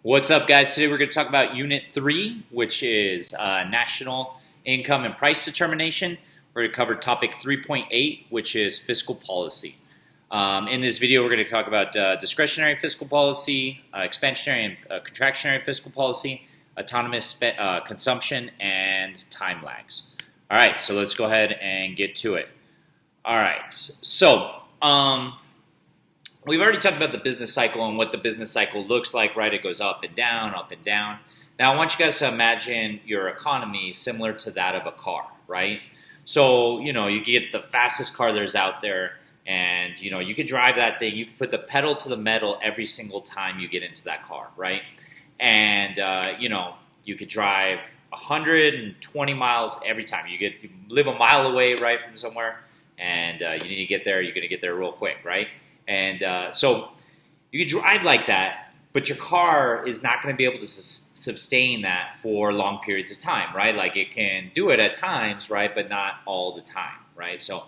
What's up, guys? Today we're going to talk about Unit 3, which is National Income and Price Determination. We're going to cover topic 3.8, which is fiscal policy. In this video, we're going to talk about discretionary fiscal policy, expansionary and contractionary fiscal policy, autonomous consumption, and time lags. All right, so let's go ahead and get to it. All right, so we've already talked about the business cycle and what the business cycle looks like, right? It goes up and down, up and down. Now, I want you guys to imagine your economy similar to that of a car, right? So, you get the fastest car there's out there, and, you can drive that thing. You can put the pedal to the metal every single time you get into that car, right? And, you could drive 120 miles every time. You live a mile away, right, from somewhere, and you need to get there. You're going to get there real quick, right? And so you can drive like that, but your car is not going to be able to sustain that for long periods of time, right? Like it can do it at times, right, but not all the time, right? So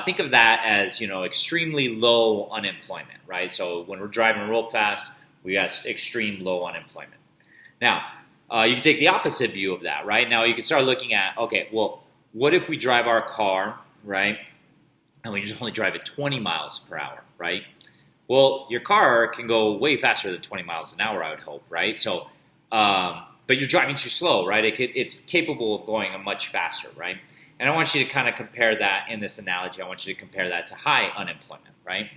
think of that as, extremely low unemployment, right? So when we're driving real fast, we got extreme low unemployment. Now, you can take the opposite view of that, right? Now you can start looking at, okay, well, what if we drive our car, right, and we just only drive at 20 miles per hour, right? Well, your car can go way faster than 20 miles an hour, I would hope, right? So, but you're driving too slow, right? It's capable of going much faster, right? And I want you to kind of compare that in this analogy. I want you to compare that to high unemployment, right?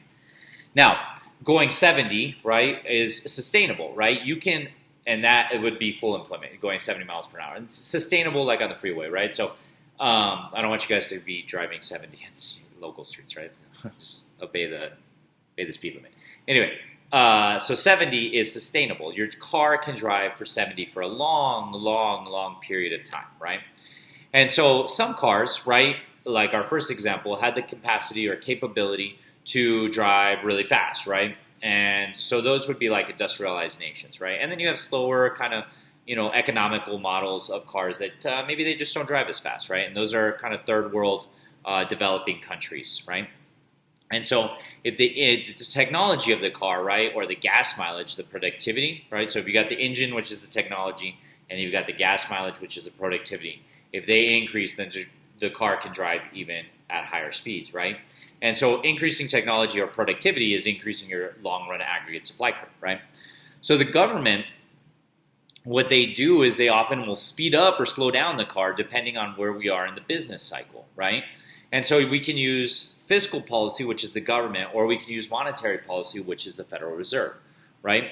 Now, going 70, right, is sustainable, right? You can, and that it would be full employment, going 70 miles per hour. It's sustainable like on the freeway, right? So I don't want you guys to be driving 70 in local streets, right? Just obey the speed limit. Anyway, so 70 is sustainable. Your car can drive for 70 for a long period of time, right? And so some cars, right, like our first example, had the capacity or capability to drive really fast, right? And so those would be like industrialized nations, right? And then you have slower kind of, economical models of cars that maybe they just don't drive as fast, right? And those are kind of third world developing countries, right? And so if the technology of the car, right, or the gas mileage, the productivity, right? So if you got the engine, which is the technology, and you've got the gas mileage, which is the productivity, if they increase, then the car can drive even at higher speeds, right? And so increasing technology or productivity is increasing your long-run aggregate supply curve, right? So the government, what they do is they often will speed up or slow down the car depending on where we are in the business cycle, right? And so we can use fiscal policy, which is the government, or we can use monetary policy, which is the Federal Reserve, right?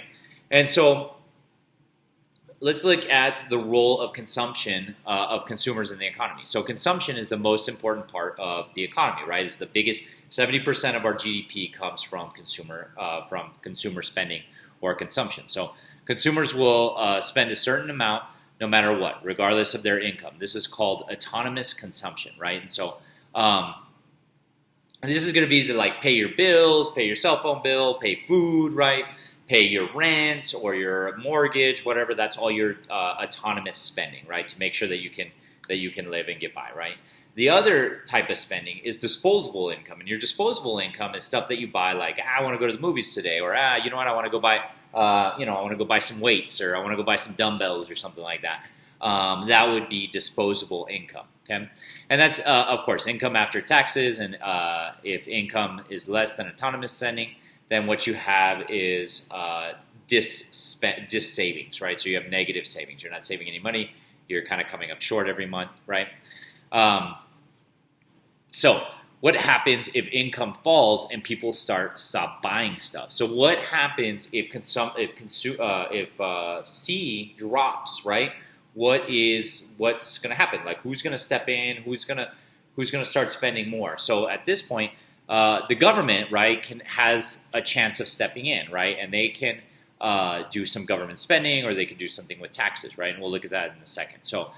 And so let's look at the role of consumption of consumers in the economy. So consumption is the most important part of the economy, right? It's the biggest. 70% of our GDP comes from consumer spending or consumption. So consumers will spend a certain amount no matter what, regardless of their income. This is called autonomous consumption, right? And so this is going to be to like pay your bills, pay your cell phone bill, pay food, right? Pay your rent or your mortgage, whatever. That's all your autonomous spending, right? To make sure that you can live and get by, right? The other type of spending is disposable income, and your disposable income is stuff that you buy, like I want to go to the movies today, or you know what, I want to go buy, I want to go buy some weights, or I want to go buy some dumbbells, or something like that. That would be disposable income. Okay, and that's of course income after taxes, and if income is less than autonomous spending, then what you have is dis savings, right? So you have negative savings. You're not saving any money. You're kind of coming up short every month, right? So what happens if income falls and people stop buying stuff? So what happens if C drops, right? What's going to happen? Like who's going to step in? Who's going to start spending more? So at this point, the government, right, has a chance of stepping in, right, and they can do some government spending, or they can do something with taxes, right, and we'll look at that in a second. So,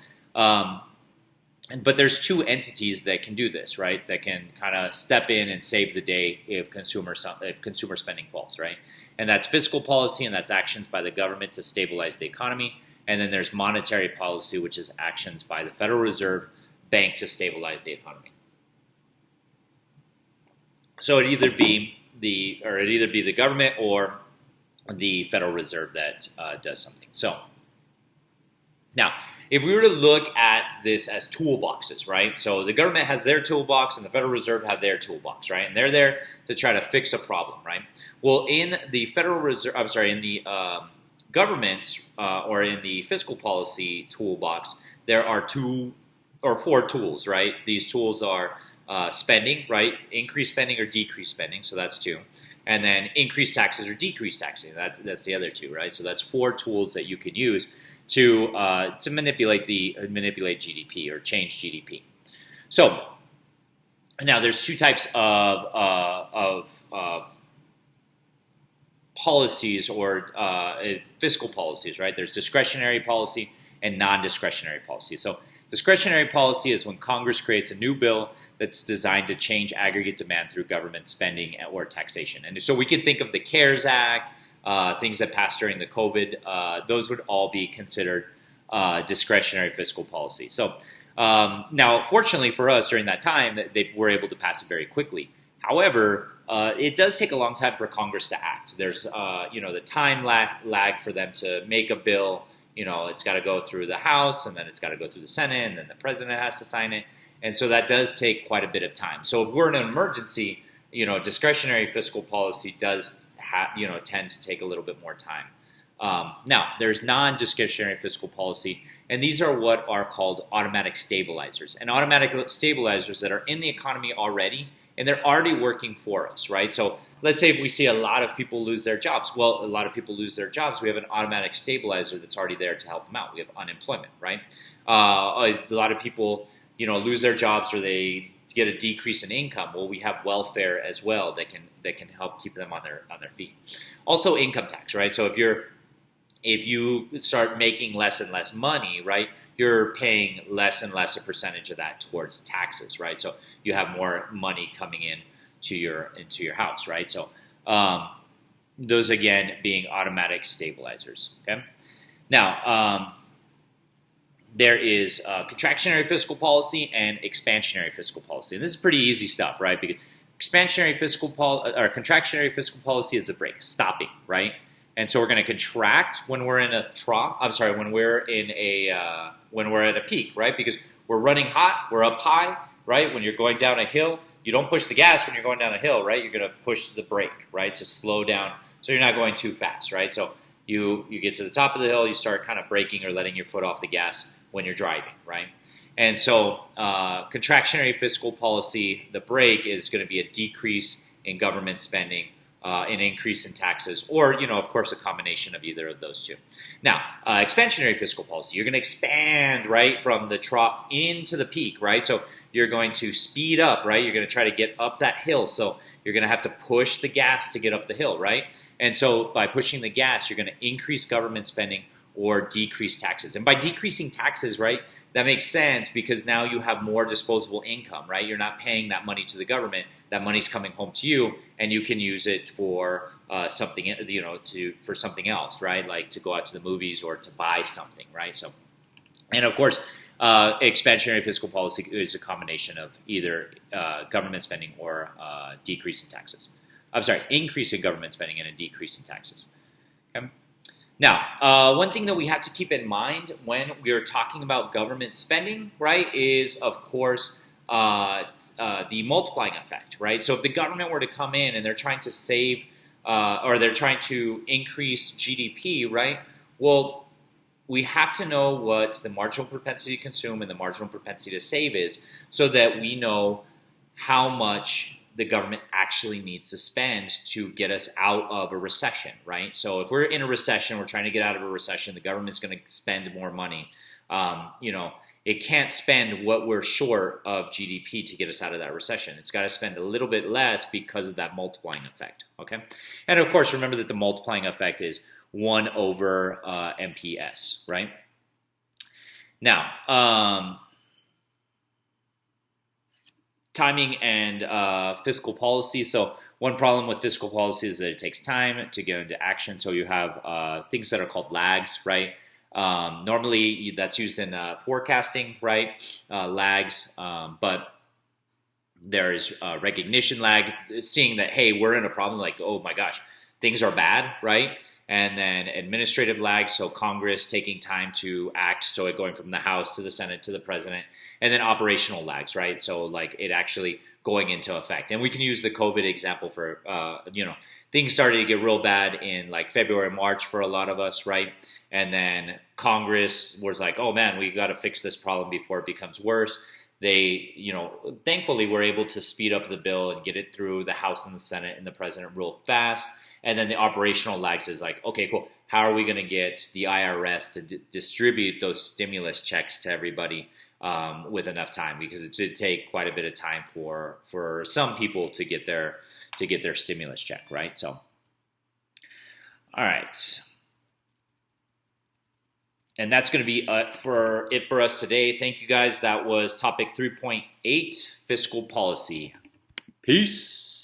but there's two entities that can do this, right, that can kind of step in and save the day if consumer spending falls, right, and that's fiscal policy, and that's actions by the government to stabilize the economy, and then there's monetary policy, which is actions by the Federal Reserve Bank to stabilize the economy. So it'd either be the government or the Federal Reserve that does something. So now, if we were to look at this as toolboxes, right? So the government has their toolbox and the Federal Reserve have their toolbox, right? And they're there to try to fix a problem, right? Well, in the Federal Reserve, I'm sorry, in the government or in the fiscal policy toolbox, there are 2 or 4 tools, right? These tools are spending, right? Increase spending or decrease spending, so that's 2. And then increase taxes or decrease taxing, that's the other 2, right? So that's 4 tools that you can use to manipulate GDP or change GDP. So now there's 2 types of policies or fiscal policies, right? There's discretionary policy and non-discretionary policy. So discretionary policy is when Congress creates a new bill that's designed to change aggregate demand through government spending or taxation. And so we can think of the CARES Act, things that passed during the COVID, those would all be considered discretionary fiscal policy. So now, fortunately for us, during that time, they were able to pass it very quickly. However, it does take a long time for Congress to act. There's, the time lag for them to make a bill. It's got to go through the House, and then it's got to go through the Senate, and then the president has to sign it. And so that does take quite a bit of time. So if we're in an emergency, discretionary fiscal policy does tend to take a little bit more time. Now, there's non-discretionary fiscal policy, and these are what are called automatic stabilizers. And automatic stabilizers that are in the economy already, and they're already working for us, right? So let's say if we see a lot of people lose their jobs. Well, a lot of people lose their jobs. We have an automatic stabilizer that's already there to help them out. We have unemployment, right? A lot of people, lose their jobs or they get a decrease in income. Well, we have welfare as well that can help keep them on their feet. Also, income tax, right? So if you start making less and less money, right, you're paying less and less a percentage of that towards taxes, right? So you have more money coming into your house, right? So those again being automatic stabilizers. Okay. Now there is contractionary fiscal policy and expansionary fiscal policy, and this is pretty easy stuff, right? Because contractionary fiscal policy is a break, stopping, right? And so we're going to contract when we're in a trough. I'm sorry, when we're at a peak, right? Because we're running hot, we're up high, right? When you're going down a hill, you don't push the gas when you're going down a hill, right? You're going to push the brake, right, to slow down, so you're not going too fast, right? So you get to the top of the hill, you start kind of braking or letting your foot off the gas when you're driving, right? And so contractionary fiscal policy, the brake is going to be a decrease in government spending, an increase in taxes, or, of course, a combination of either of those 2. Now, expansionary fiscal policy, you're going to expand, right, from the trough into the peak, right? So you're going to speed up, right? You're going to try to get up that hill. So you're going to have to push the gas to get up the hill, right? And so by pushing the gas, you're going to increase government spending or decrease taxes. And by decreasing taxes, right, that makes sense because now you have more disposable income, right? You're not paying that money to the government. That money's coming home to you, and you can use it for something, for something else, right? Like to go out to the movies or to buy something, right? So, and of course, expansionary fiscal policy is a combination of either government spending or decreasing taxes. I'm sorry, increasing government spending and a decrease in taxes. Okay. Now, one thing that we have to keep in mind when we are talking about government spending, right, is, of course, the multiplying effect, right? So if the government were to come in and they're trying to save or they're trying to increase GDP, right, well, we have to know what the marginal propensity to consume and the marginal propensity to save is so that we know how much the government actually needs to spend to get us out of a recession, right? So if we're in a recession, we're trying to get out of a recession, the government's going to spend more money. It can't spend what we're short of GDP to get us out of that recession. It's got to spend a little bit less because of that multiplying effect, okay? And of course, remember that the multiplying effect is 1 over MPS, right? Now, timing and fiscal policy. So one problem with fiscal policy is that it takes time to get into action. So you have things that are called lags, right? Normally that's used in forecasting, right? Lags, but there is recognition lag, seeing that, hey, we're in a problem, like, oh my gosh, things are bad, right? And then administrative lag, so Congress taking time to act, so it going from the House to the Senate to the President. And then operational lags, right? So like it actually going into effect. And we can use the COVID example for, things started to get real bad in like February, March for a lot of us, right? And then Congress was like, oh man, we got to fix this problem before it becomes worse. They, thankfully were able to speed up the bill and get it through the House and the Senate and the President real fast. And then the operational lags is like, okay, cool. How are we going to get the IRS to distribute those stimulus checks to everybody with enough time? Because it did take quite a bit of time for some people to get their stimulus check, right? So, all right. And that's going to be for us today. Thank you guys. That was topic 3.8, fiscal policy. Peace.